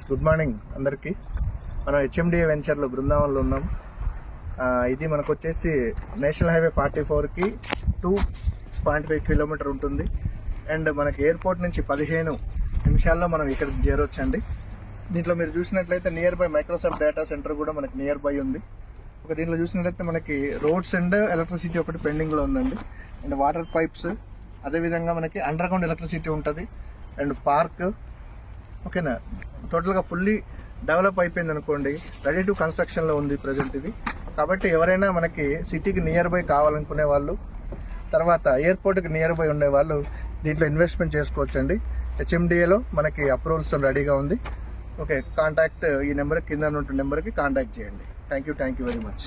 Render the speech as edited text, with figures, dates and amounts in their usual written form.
Good morning అందరికీ. మనం HMDA వెంచర్లో బృందావనంలో ఉన్నాం. ఇది మనకు వచ్చేసి నేషనల్ హైవే 44కి 2.5 కిలోమీటర్ ఉంటుంది. అండ్ మనకి ఎయిర్పోర్ట్ నుంచి 15 నిమిషాల్లో మనం ఇక్కడికి చేరొచ్చండి. దీంట్లో మీరు చూసినట్లయితే near by Microsoft data centre కూడా మనకి నియర్ బై ఉంది. దీంట్లో చూసినట్లయితే మనకి రోడ్స్ అండ్ ఎలక్ట్రిసిటీ ఒకటి పెండింగ్లో ఉందండి. అండ్ వాటర్ పైప్స్, అదేవిధంగా మనకి అండర్ గ్రౌండ్ ఎలక్ట్రిసిటీ ఉంటుంది. అండ్ పార్క్, ఓకేనా, టోటల్గా ఫుల్లీ డెవలప్ అయిపోయింది అనుకోండి. రెడీ టు కన్స్ట్రక్షన్లో ఉంది ప్రజెంట్ ఇది. కాబట్టి ఎవరైనా మనకి సిటీకి నియర్ బై కావాలనుకునే వాళ్ళు, తర్వాత ఎయిర్పోర్ట్కి నియర్ బై ఉండే వాళ్ళు దీంట్లో ఇన్వెస్ట్మెంట్ చేసుకోవచ్చండి. హెచ్ఎండిఏలో మనకి అప్రూవల్స్ రెడీగా ఉంది. ఓకే, కాంటాక్ట్ ఈ నెంబర్ కింద ఉన్న నెంబర్కి కాంటాక్ట్ చేయండి. Thank you very much.